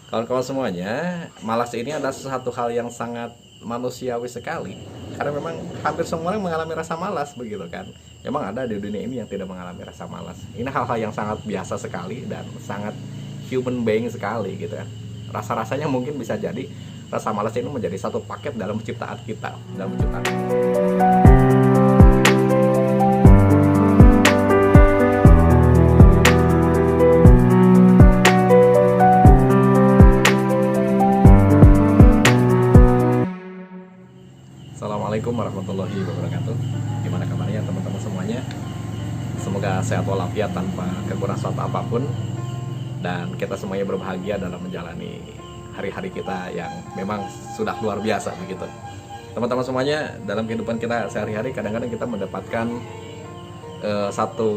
Kawan-kawan semuanya, malas ini adalah sesuatu hal yang sangat manusiawi sekali. Karena memang hampir semua orang mengalami rasa malas begitu kan. Emang ada di dunia ini yang tidak mengalami rasa malas. Ini hal-hal yang sangat biasa sekali dan sangat human being sekali gitu kan. Rasa-rasanya mungkin bisa jadi rasa malas ini menjadi satu paket dalam penciptaan kita, dalam penciptaan. Assalamualaikum warahmatullahi wabarakatuh. Gimana kabarnya teman-teman semuanya? Semoga sehat walafiat tanpa kekurangan suatu apapun, dan kita semuanya berbahagia dalam menjalani hari-hari kita yang memang sudah luar biasa begitu. Teman-teman semuanya, dalam kehidupan kita sehari-hari kadang-kadang kita mendapatkan satu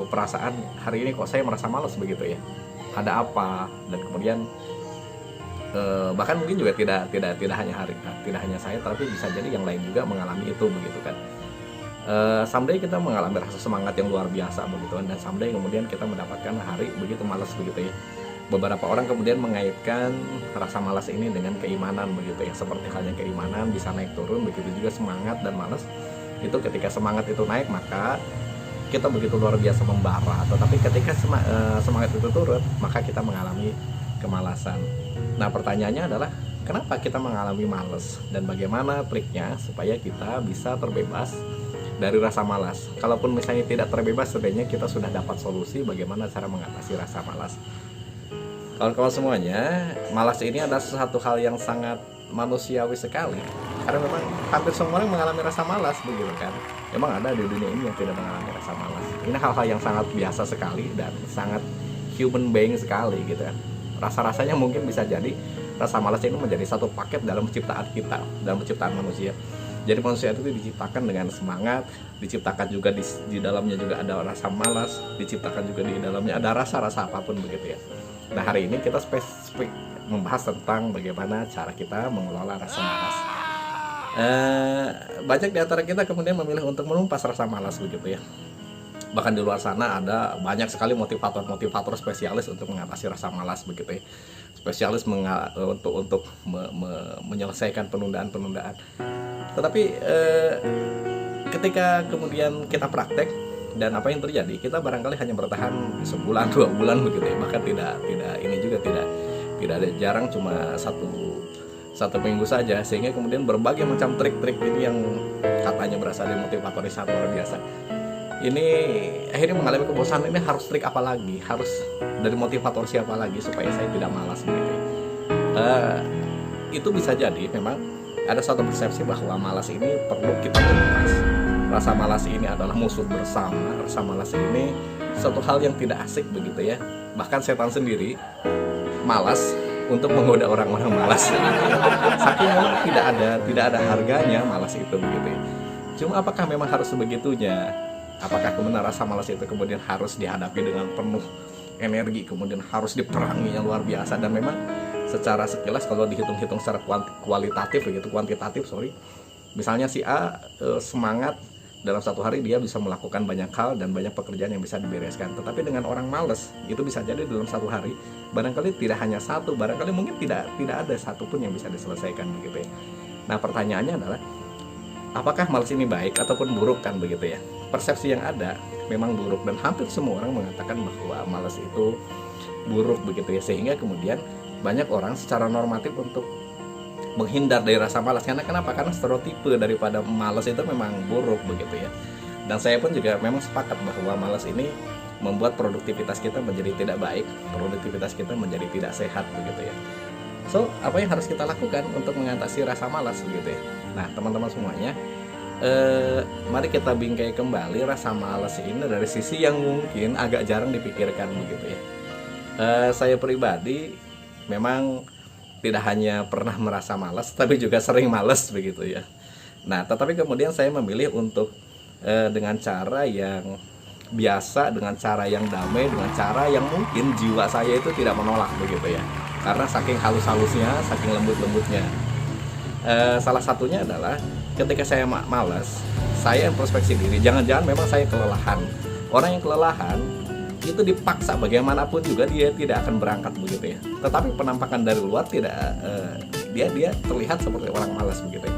perasaan, hari ini kok saya merasa malas begitu ya. Ada apa? Dan kemudian bahkan mungkin juga tidak hanya saya, tapi bisa jadi yang lain juga mengalami itu begitu kan. Someday kita mengalami rasa semangat yang luar biasa begitu, dan someday kemudian kita mendapatkan hari begitu malas begitu ya. Beberapa orang kemudian mengaitkan rasa malas ini dengan keimanan begitu ya, seperti halnya keimanan bisa naik turun, begitu juga semangat dan malas itu. Ketika semangat itu naik maka kita begitu luar biasa membara, tetapi ketika semangat itu turun maka kita mengalami kemalasan. Nah, pertanyaannya adalah kenapa kita mengalami malas dan bagaimana triknya supaya kita bisa terbebas dari rasa malas. Kalaupun misalnya tidak terbebas, sebenarnya kita sudah dapat solusi bagaimana cara mengatasi rasa malas. Kawan-kawan semuanya, malas ini adalah sesuatu hal yang sangat manusiawi sekali. Karena memang hampir semua orang mengalami rasa malas begitu kan. Emang ada di dunia ini yang tidak mengalami rasa malas. Ini hal-hal yang sangat biasa sekali dan sangat human being sekali gitu kan. Rasa-rasanya mungkin bisa jadi rasa malas ini menjadi satu paket dalam penciptaan kita, dalam penciptaan manusia. Jadi manusia itu diciptakan dengan semangat, diciptakan juga di dalamnya juga ada rasa malas, diciptakan juga di dalamnya ada rasa-rasa apapun begitu ya. Nah, hari ini kita spesifik membahas tentang bagaimana cara kita mengelola rasa malas. Banyak di antara kita kemudian memilih untuk menumpas rasa malas begitu ya. Bahkan di luar sana ada banyak sekali motivator spesialis untuk mengatasi rasa malas begitu ya. Spesialis untuk menyelesaikan penundaan-penundaan. Tetapi ketika kemudian kita praktek, dan apa yang terjadi, kita barangkali hanya bertahan sebulan 2 bulan begitu ya. Bahkan tidak ini juga tidak ada, jarang cuma satu minggu saja, sehingga kemudian berbagai macam trik-trik ini yang katanya berasal dari motivator yang sangat luar biasa ini akhirnya mengalami kebosanan. Ini harus trik apa lagi, harus dari motivator siapa lagi supaya saya tidak malas begitu. Itu bisa jadi memang ada suatu persepsi bahwa malas ini perlu kita lepas. Rasa malas ini adalah musuh bersama. Rasa malas ini suatu hal yang tidak asik begitu ya. Bahkan setan sendiri malas untuk menggoda orang-orang malas. Saking memang tidak ada harganya malas itu begitu ya. Cuma apakah memang harus sebegitunya? Apakah kemudian rasa malas itu kemudian harus dihadapi dengan penuh energi, kemudian harus diperangi yang luar biasa? Dan memang secara sekilas kalau dihitung-hitung secara kuantitatif, misalnya si A semangat dalam satu hari dia bisa melakukan banyak hal dan banyak pekerjaan yang bisa dibereskan. Tetapi dengan orang malas itu bisa jadi dalam satu hari barangkali tidak hanya satu, barangkali mungkin tidak ada satu pun yang bisa diselesaikan begitu ya. Nah, pertanyaannya adalah apakah malas ini baik ataupun buruk kan begitu ya. Persepsi yang ada memang buruk, dan hampir semua orang mengatakan bahwa malas itu buruk begitu ya, sehingga kemudian banyak orang secara normatif untuk menghindar dari rasa malas. Karena kenapa? Karena stereotipe daripada malas itu memang buruk begitu ya. Dan saya pun juga memang sepakat bahwa malas ini membuat produktivitas kita menjadi tidak baik, produktivitas kita menjadi tidak sehat begitu ya. So, apa yang harus kita lakukan untuk mengatasi rasa malas begitu ya? Nah, teman-teman semuanya, mari kita bingkai kembali rasa malas ini dari sisi yang mungkin agak jarang dipikirkan begitu ya. Saya pribadi memang tidak hanya pernah merasa malas, tapi juga sering malas begitu ya. Nah, tetapi kemudian saya memilih untuk dengan cara yang biasa, dengan cara yang damai, dengan cara yang mungkin jiwa saya itu tidak menolak begitu ya. Karena saking halus-halusnya, saking lembut-lembutnya. Salah satunya adalah ketika saya malas, saya introspeksi diri. Jangan-jangan memang saya kelelahan. Orang yang kelelahan itu dipaksa bagaimanapun juga dia tidak akan berangkat begitu ya. Tetapi penampakan dari luar tidak dia terlihat seperti orang malas begitu ya.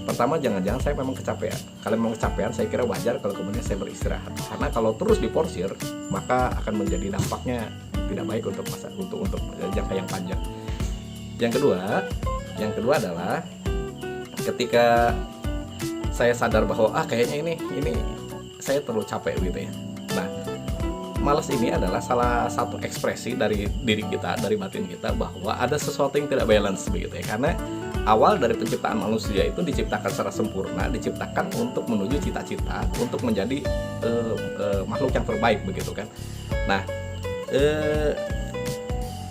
Pertama, jangan-jangan saya memang kecapean. Kalau memang kecapean, saya kira wajar kalau kemudian saya beristirahat. Karena kalau terus diporsir, maka akan menjadi dampaknya tidak baik untuk jangka yang panjang. Yang kedua adalah ketika saya sadar bahwa kayaknya ini saya terlalu capek gitu ya. Nah, malas ini adalah salah satu ekspresi dari diri kita, dari batin kita, bahwa ada sesuatu yang tidak balance begitu ya. Karena awal dari penciptaan manusia itu diciptakan secara sempurna, diciptakan untuk menuju cita-cita, untuk menjadi makhluk yang terbaik begitu kan. Nah,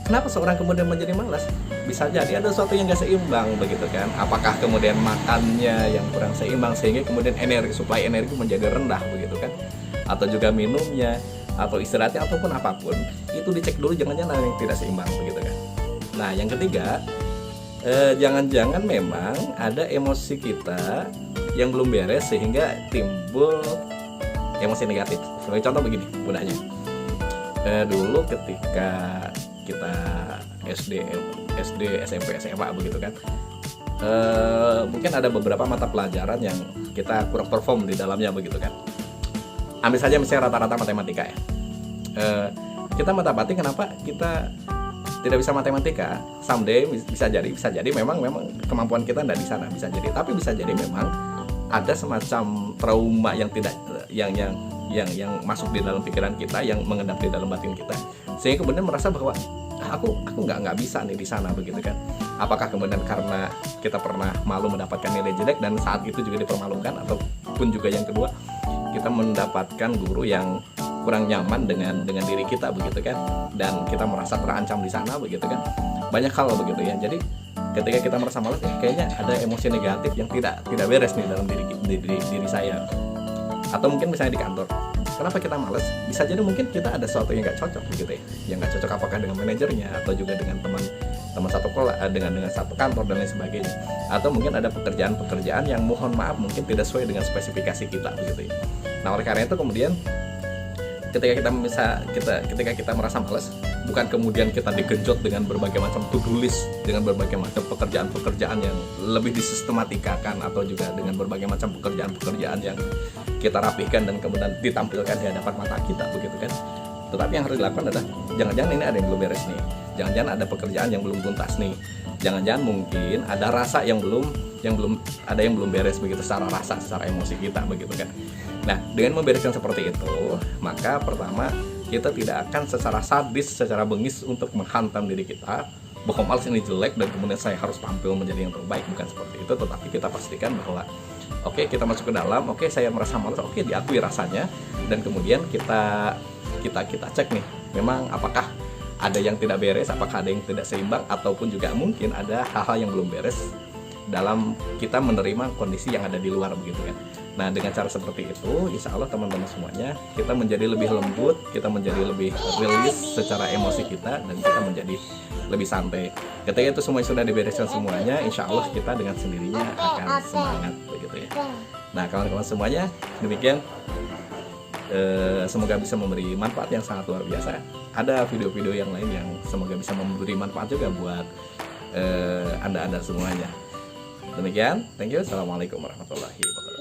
kenapa seorang kemudian menjadi malas? Bisa jadi ada sesuatu yang gak seimbang begitu kan. Apakah kemudian makannya yang kurang seimbang sehingga kemudian suplai energi menjadi rendah begitu kan, atau juga minumnya, atau istirahatnya, ataupun apapun itu dicek dulu, jangan-jangan ada yang tidak seimbang begitu kan. Nah, yang ketiga, jangan-jangan memang ada emosi kita yang belum beres sehingga timbul emosi negatif. Sebagai contoh begini mudahnya, dulu ketika kita SD, SMP, SMA begitu kan, mungkin ada beberapa mata pelajaran yang kita kurang perform di dalamnya begitu kan. Ambil saja misalnya rata-rata matematika ya. Kita matematika, kenapa kita tidak bisa matematika? Someday bisa jadi memang kemampuan kita tidak di sana, bisa jadi. Tapi bisa jadi memang ada semacam trauma yang masuk di dalam pikiran kita, yang mengendap di dalam batin kita, sehingga kemudian merasa bahwa aku nggak bisa nih di sana begitu kan. Apakah kemudian karena kita pernah malu mendapatkan nilai jelek dan saat itu juga dipermalukan, ataupun juga yang kedua, kita mendapatkan guru yang kurang nyaman dengan diri kita begitu kan, dan kita merasa terancam di sana begitu kan. Banyak hal begitu ya. Jadi ketika kita merasa malas, kayaknya ada emosi negatif yang tidak beres nih dalam diri saya. Atau mungkin misalnya di kantor, kenapa kita malas? Bisa jadi mungkin kita ada sesuatu yang nggak cocok begitu ya, yang nggak cocok apakah dengan manajernya, atau juga dengan teman satu kelas, dengan satu kantor dan lain sebagainya. Atau mungkin ada pekerjaan yang mohon maaf mungkin tidak sesuai dengan spesifikasi kita begitu ya. Nah, oleh karena itu kemudian ketika kita merasa malas, bukan kemudian kita digenjot dengan berbagai macam to-do list, dengan berbagai macam pekerjaan yang lebih disistematikan, atau juga dengan berbagai macam pekerjaan yang kita rapihkan dan kemudian ditampilkan di hadapan mata kita begitu kan. Tetapi yang harus dilakukan adalah jangan-jangan ini ada yang belum beres nih, jangan-jangan ada pekerjaan yang belum tuntas nih, jangan-jangan mungkin ada rasa yang belum beres begitu, secara rasa, secara emosi kita begitu kan. Nah, dengan membereskan seperti itu, maka pertama kita tidak akan secara sadis, secara bengis untuk menghantam diri kita bahwa malas ini jelek dan kemudian saya harus tampil menjadi yang terbaik. Bukan seperti itu, tetapi kita pastikan bahwa oke, kita masuk ke dalam, oke, saya merasa malas, oke, diakui rasanya, dan kemudian kita cek nih, memang apakah ada yang tidak beres, apakah ada yang tidak seimbang, ataupun juga mungkin ada hal-hal yang belum beres dalam kita menerima kondisi yang ada di luar begitu kan. Nah, dengan cara seperti itu, insya Allah teman-teman semuanya, kita menjadi lebih lembut, kita menjadi lebih rilis secara emosi kita, dan kita menjadi lebih santai. Ketika itu semua sudah dibereskan semuanya, insya Allah kita dengan sendirinya akan semangat begitu ya. Nah, kawan-kawan semuanya, demikian. Semoga bisa memberi manfaat yang sangat luar biasa. Ada video-video yang lain yang semoga bisa memberi manfaat juga buat anda semuanya. Demikian, thank you. Assalamualaikum warahmatullahi wabarakatuh.